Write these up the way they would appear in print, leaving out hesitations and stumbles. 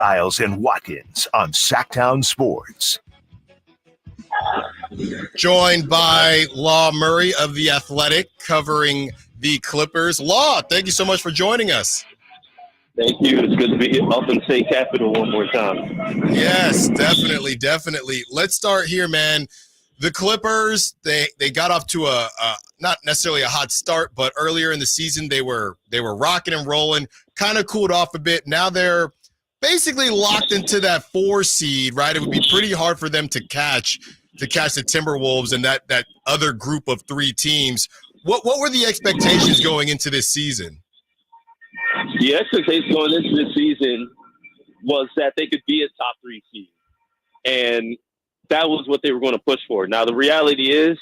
Stiles and Watkins on Sactown Sports. Joined by Law Murray of The Athletic, covering the Clippers. Law, thank you so much for joining us. Thank you. It's good to be up in state capital one more time. Yes, definitely. Let's start here, man. The Clippers, they got off to a not necessarily a hot start, but earlier in the season they were rocking and rolling, kind of cooled off a bit. Now they're basically locked into that 4 seed, right? It would be pretty hard for them to catch the Timberwolves and that other group of 3 teams. What were the expectations going into this season? The expectation going into this season was that they could be a top 3 seed. And that was what they were going to push for. Now, the reality is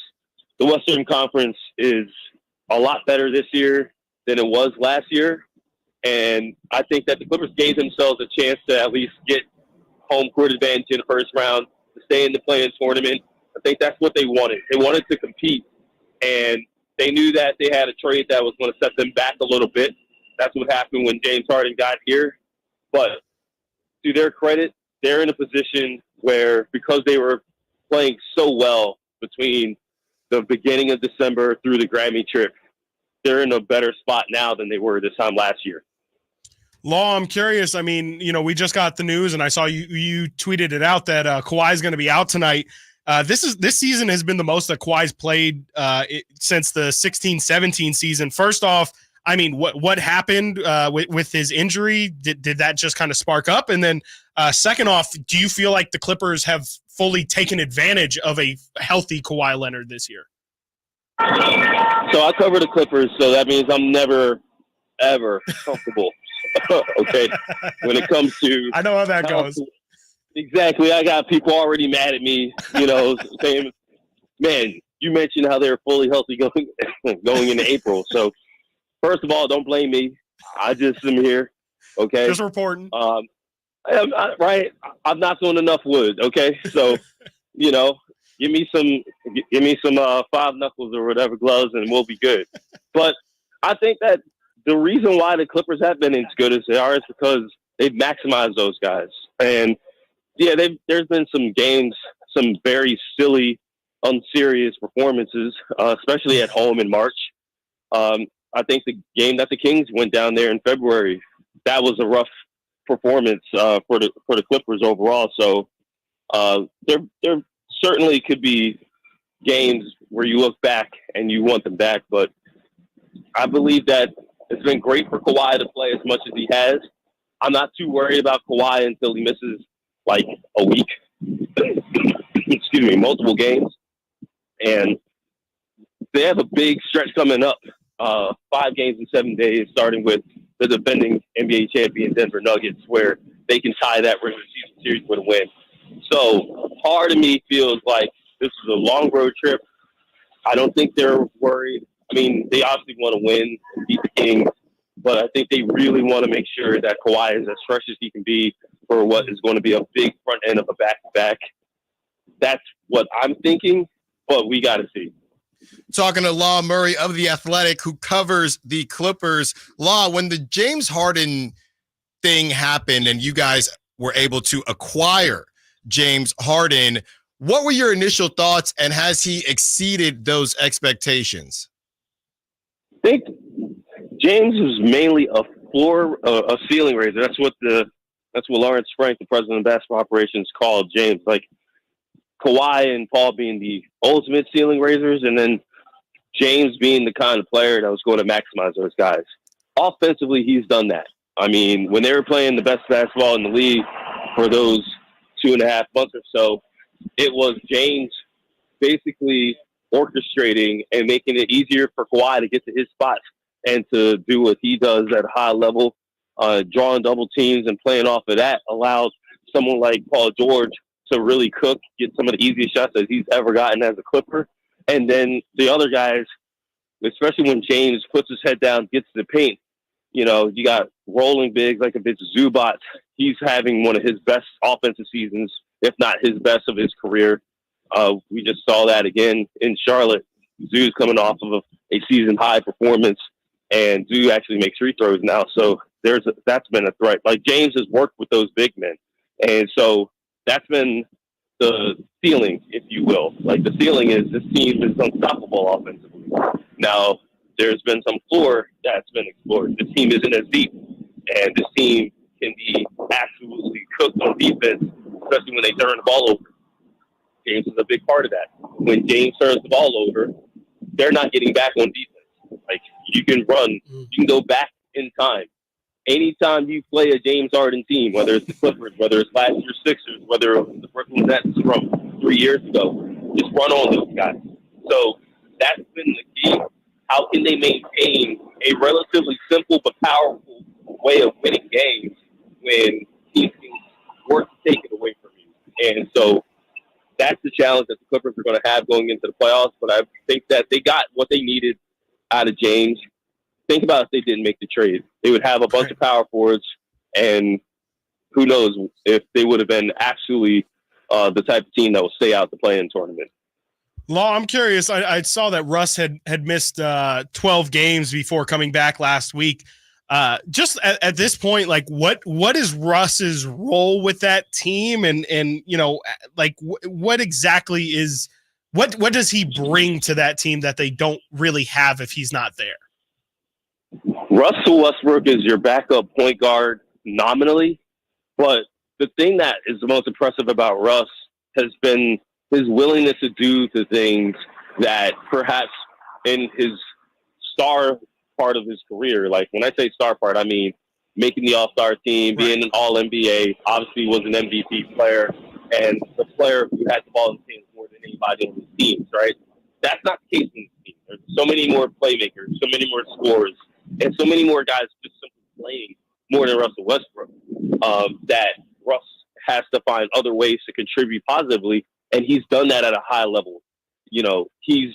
the Western Conference is a lot better this year than it was last year. And I think that the Clippers gave themselves a chance to at least get home court advantage in the first round, to stay in the play-in tournament. I think that's what they wanted. They wanted to compete. And they knew that they had a trade that was going to set them back a little bit. That's what happened when James Harden got here. But to their credit, they're in a position where, because they were playing so well between the beginning of December through the Grammy trip, they're in a better spot now than they were this time last year. Law, I'm curious. I mean, we just got the news, and I saw you tweeted it out that Kawhi is going to be out tonight. This season has been the most that Kawhi's played since the 16-17 season. First off, I mean, what happened with his injury? Did that just kind of spark up? And then second off, do you feel like the Clippers have fully taken advantage of a healthy Kawhi Leonard this year? So I cover the Clippers, so that means I'm never, ever comfortable. Okay, when it comes to, I know how that goes. Exactly, I got people already mad at me, saying, "Man, you mentioned how they're fully healthy going into April." So, first of all, don't blame me. I just am here. Okay, just reporting. Right, I'm not doing enough wood. Okay, so give me some 5 knuckles or whatever gloves, and we'll be good. But I think that the reason why the Clippers have been as good as they are is because they've maximized those guys. And yeah, there's been some games, some very silly, unserious performances, especially at home in March. I think the game that the Kings went down there in February, that was a rough performance for the Clippers overall. So there certainly could be games where you look back and you want them back, but I believe that it's been great for Kawhi to play as much as he has. I'm not too worried about Kawhi until he misses like a week. Multiple games. And they have a big stretch coming up. 5 games in 7 days, starting with the defending NBA champion Denver Nuggets, where they can tie that regular season series with a win. So part of me feels like this is a long road trip. I don't think they're worried. I mean, they obviously want to win and beat the Kings, but I think they really want to make sure that Kawhi is as fresh as he can be for what is going to be a big front end of a back-to-back. That's what I'm thinking, but we got to see. Talking to Law Murray of The Athletic, who covers the Clippers. Law, when the James Harden thing happened and you guys were able to acquire James Harden, what were your initial thoughts, and has he exceeded those expectations? I think James is mainly a ceiling raiser. That's what Lawrence Frank, the president of basketball operations, called James. Like Kawhi and Paul being the ultimate ceiling raisers, and then James being the kind of player that was going to maximize those guys. Offensively, he's done that. I mean, when they were playing the best basketball in the league for those 2.5 months or so, it was James basically orchestrating and making it easier for Kawhi to get to his spots and to do what he does at a high level. Drawing double teams and playing off of that allowed someone like Paul George to really cook, get some of the easiest shots that he's ever gotten as a Clipper. And then the other guys, especially when James puts his head down, gets to the paint, you got rolling bigs like a bitch Zubac. He's having one of his best offensive seasons, if not his best of his career. We just saw that again in Charlotte. Zoo's coming off of a season high performance, and Zoo actually makes free throws now. So that's been a threat. Like James has worked with those big men, and so that's been the ceiling, if you will. Like the ceiling is this team is unstoppable offensively. Now there's been some floor that's been explored. This team isn't as deep, and this team can be absolutely cooked on defense, especially when they turn the ball over. James is a big part of that. When James turns the ball over, they're not getting back on defense. Like you can run, you can go back in time. Anytime you play a James Harden team, whether it's the Clippers, whether it's last year's Sixers, whether it was the Brooklyn Nets from 3 years ago, just run on those guys. So that's been the key. How can they maintain a relatively simple but powerful way of winning games when teams can work to take it away from you? And so that's the challenge that the Clippers are going to have going into the playoffs. But I think that they got what they needed out of James. Think about if they didn't make the trade. They would have a bunch of power forwards, and who knows if they would have been actually the type of team that will stay out the play-in tournament. Law, I'm curious. I saw that Russ had missed 12 games before coming back last week. Just at this point, like what is Russ's role with that team, and you know, like what exactly is what does he bring to that team that they don't really have if he's not there? Russell Westbrook is your backup point guard nominally, but the thing that is the most impressive about Russ has been his willingness to do the things that perhaps in his star part of his career, like when I say star part, I mean making the All-Star team, being an All-NBA, obviously was an MVP player, and the player who had the ball in his hands more than anybody on his teams, right? That's not the case in this team. There's so many more playmakers, so many more scorers, and so many more guys just simply playing more than Russell Westbrook, that Russ has to find other ways to contribute positively, and he's done that at a high level. You know, he's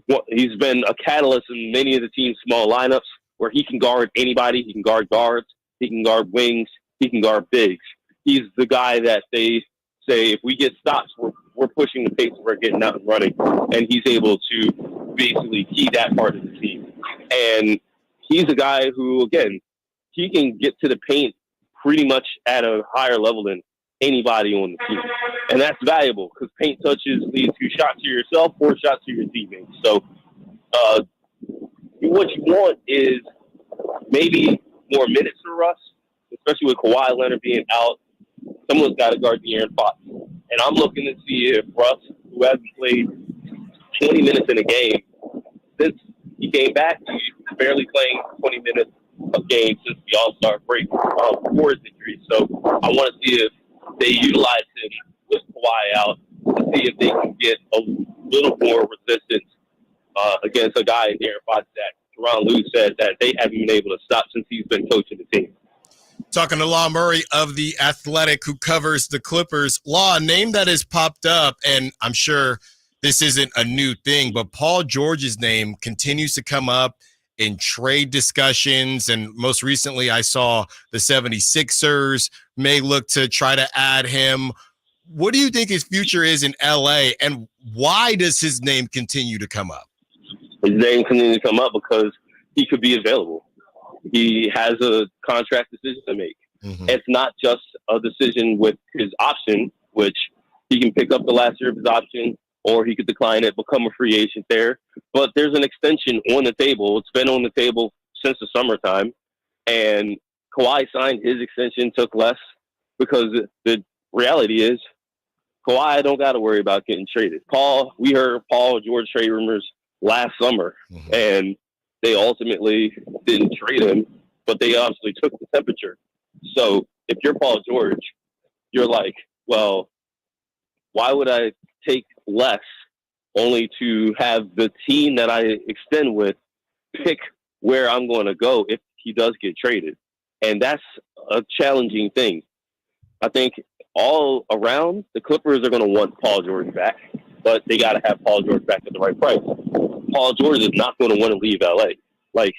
been a catalyst in many of the team's small lineups where he can guard anybody. He can guard guards. He can guard wings. He can guard bigs. He's the guy that they say, if we get stops, we're pushing the pace, we're getting out and running. And he's able to basically key that part of the team. And he's a guy who, again, he can get to the paint pretty much at a higher level than anybody on the team. And that's valuable because paint touches lead to shots to yourself or shots to your teammates. So what you want is maybe more minutes for Russ, especially with Kawhi Leonard being out. Someone's got to guard De'Aaron Fox. And I'm looking to see if Russ, who hasn't played 20 minutes in a game, since he came back, he's barely playing 20 minutes a game since the All-Star break before his injury. So I want to see if they utilize him with Kawhi out to see if they can get a little more resistance against a guy in De'Aaron Fox that Ron Lue said that they haven't been able to stop since he's been coaching the team. Talking to Law Murray of The Athletic, who covers the Clippers. Law, a name that has popped up, and I'm sure this isn't a new thing, but Paul George's name continues to come up in trade discussions. And most recently, I saw the 76ers may look to try to add him. What do you think his future is in LA, and why does his name continue to come up? His name continues to come up because he could be available. He has a contract decision to make. Mm-hmm. It's not just a decision with his option, which he can pick up the last year of his option, or he could decline it, become a free agent there. But there's an extension on the table. It's been on the table since the summertime. And Kawhi signed his extension, took less, because the reality is Kawhi don't got to worry about getting traded. We heard Paul George trade rumors last summer, mm-hmm. and they ultimately didn't trade him, but they obviously took the temperature. So if you're Paul George, you're like, well, why would I take less only to have the team that I extend with pick where I'm going to go if he does get traded? And that's a challenging thing. I think all around, the Clippers are going to want Paul George back, but they got to have Paul George back at the right price. Paul George is not going to want to leave LA. Like,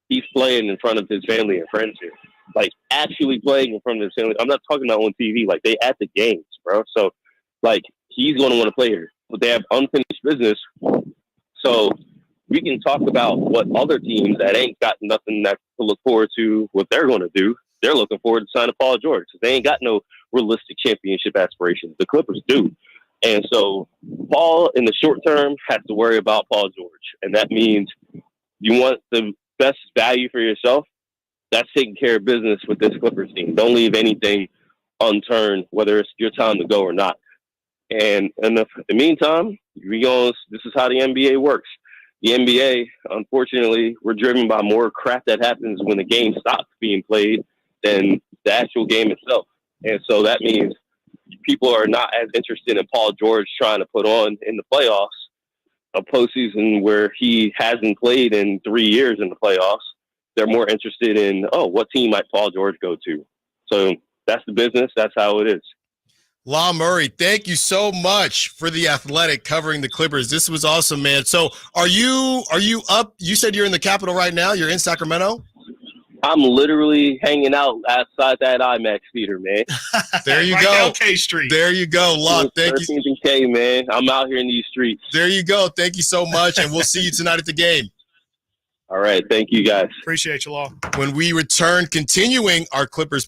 he's playing in front of his family and friends here. Like, actually playing in front of his family. I'm not talking about on TV. Like, they at the games, bro. So, like, he's going to want to play here. But they have unfinished business. So, we can talk about what other teams that ain't got nothing that to look forward to, what they're going to do. They're looking forward to signing Paul George. They ain't got no realistic championship aspirations. The Clippers do. And so Paul, in the short term, has to worry about Paul George. And that means you want the best value for yourself. That's taking care of business with this Clippers team. Don't leave anything unturned, whether it's your time to go or not. And in the meantime, this is how the NBA works. The NBA, unfortunately, we're driven by more crap that happens when the game stops being played than the actual game itself. And so that means people are not as interested in Paul George trying to put on in the playoffs, a postseason where he hasn't played in 3 years in the playoffs. They're more interested in, what team might Paul George go to? So that's the business. That's how it is. La Murray, thank you so much for The Athletic covering the Clippers. This was awesome, man. So are you up? You said you're in the Capitol right now. You're in Sacramento? I'm literally hanging out outside that IMAX theater, man. There you right go. down K Street. There you go. Lock. Thank you. 13th and K, man. I'm out here in these streets. There you go. Thank you so much, and we'll see you tonight at the game. All right. Thank you, guys. Appreciate you, Law. When we return, continuing our Clippers